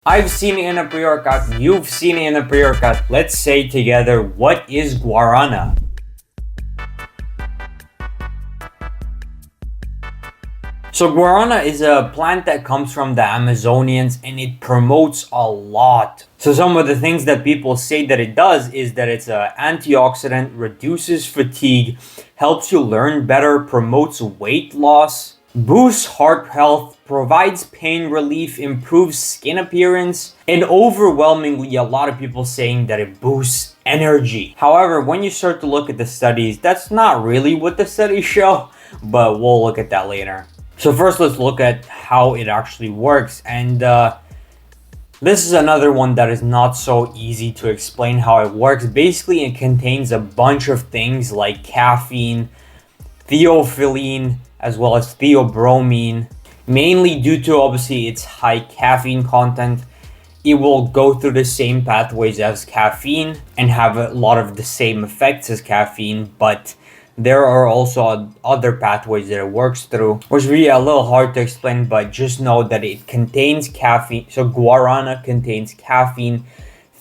I've seen it in a pre-workout, you've seen it in a pre-workout. Let's say together, what is guarana? So guarana is a plant that comes from the Amazonians and it promotes a lot. So some of the things that people say that it does is that it's an antioxidant, reduces fatigue, helps you learn better, promotes weight loss, boosts heart health, provides pain relief, improves skin appearance, and overwhelmingly a lot of people saying that it boosts energy. However, when you start to look at the studies, that's not really what the studies show, but we'll look at that later. So first, let's look at how it actually works. And this is another one that is not so easy to explain how it works. Basically, it contains a bunch of things like caffeine, theophylline, as well as theobromine. Mainly due to obviously its high caffeine content, it will go through the same pathways as caffeine and have a lot of the same effects as caffeine, but there are also other pathways that it works through, which will be a little hard to explain, but just know that it contains caffeine. So guarana contains caffeine,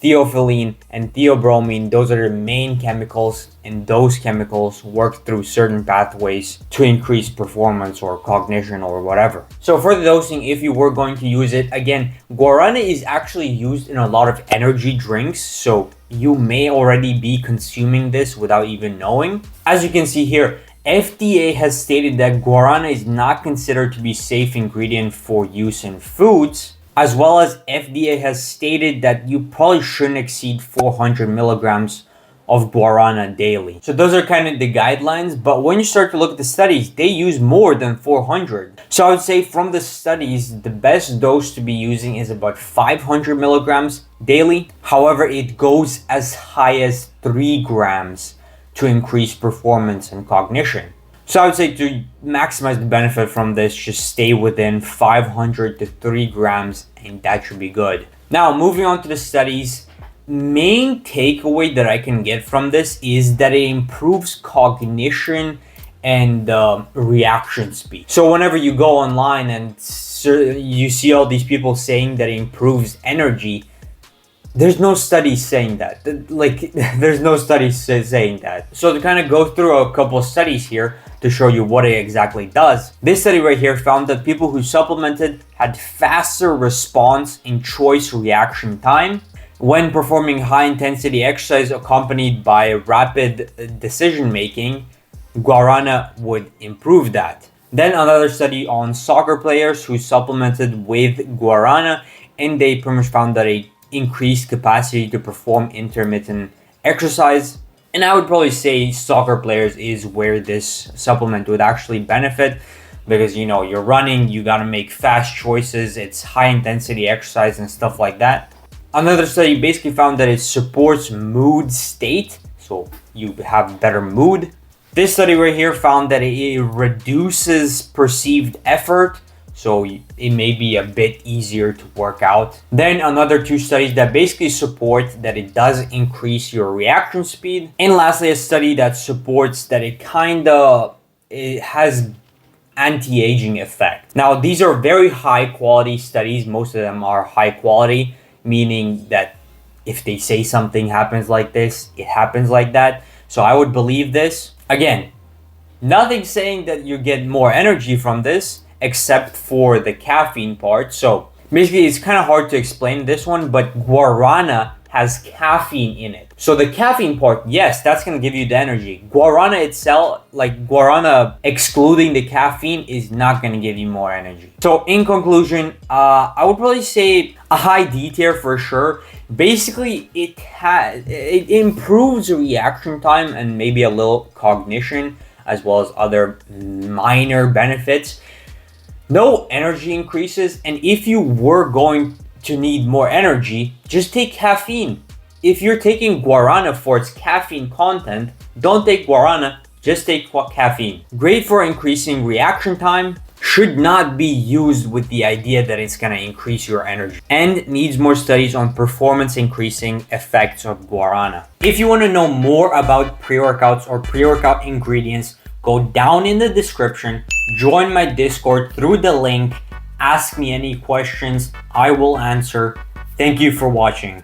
theophylline, and theobromine. Those are the main chemicals, and those chemicals work through certain pathways to increase performance or cognition or whatever. So for the dosing, if you were going to use it, again, guarana is actually used in a lot of energy drinks, so you may already be consuming this without even knowing. As you can see here, FDA has stated that guarana is not considered to be safe ingredient for use in foods, as well as FDA has stated that you probably shouldn't exceed 400 milligrams of guarana daily. So those are kind of the guidelines, but when you start to look at the studies, they use more than 400. So I would say from the studies, the best dose to be using is about 500 milligrams daily. However, it goes as high as 3 grams to increase performance and cognition. So I would say to maximize the benefit from this, just stay within 500 to 3 grams and that should be good. Now, moving on to the studies, main takeaway that I can get from this is that it improves cognition and reaction speed. So whenever you go online and you see all these people saying that it improves energy, there's no studies saying that. There's no studies saying that. So to kind of go through a couple of studies here to show you what it exactly does. This study right here found that people who supplemented had faster response in choice reaction time when performing high intensity exercise accompanied by rapid decision making. Guarana would improve that. Then another study on soccer players who supplemented with guarana, and they pretty much found that it increased capacity to perform intermittent exercise. And I would probably say soccer players is where this supplement would actually benefit, because you're running, you got to make fast choices, it's high intensity exercise and stuff like that. Another study basically found that it supports mood state, so you have better mood. This study right here found that it reduces perceived effort, so it may be a bit easier to work out. Then another 2 studies that basically support that it does increase your reaction speed. And lastly, a study that supports that it has anti-aging effect. Now, these are very high quality studies. Most of them are high quality, meaning that if they say something happens like this, it happens like that. So I would believe this. Again, nothing saying that you get more energy from this, except for the caffeine part. So basically it's kind of hard to explain this one, but guarana has caffeine in it. So the caffeine part, yes, that's going to give you the energy. Guarana itself, like guarana excluding the caffeine, is not going to give you more energy. So in conclusion, I would probably say a high D tier for sure. Basically, it improves reaction time and maybe a little cognition, as well as other minor benefits. No energy increases, and if you were going to need more energy, just take caffeine. If you're taking guarana for its caffeine content, don't take guarana, just take caffeine. Great for increasing reaction time, should not be used with the idea that it's going to increase your energy, and needs more studies on performance increasing effects of guarana. If you want to know more about pre-workouts or pre-workout ingredients, go down in the description, join my Discord through the link, ask me any questions, I will answer. Thank you for watching.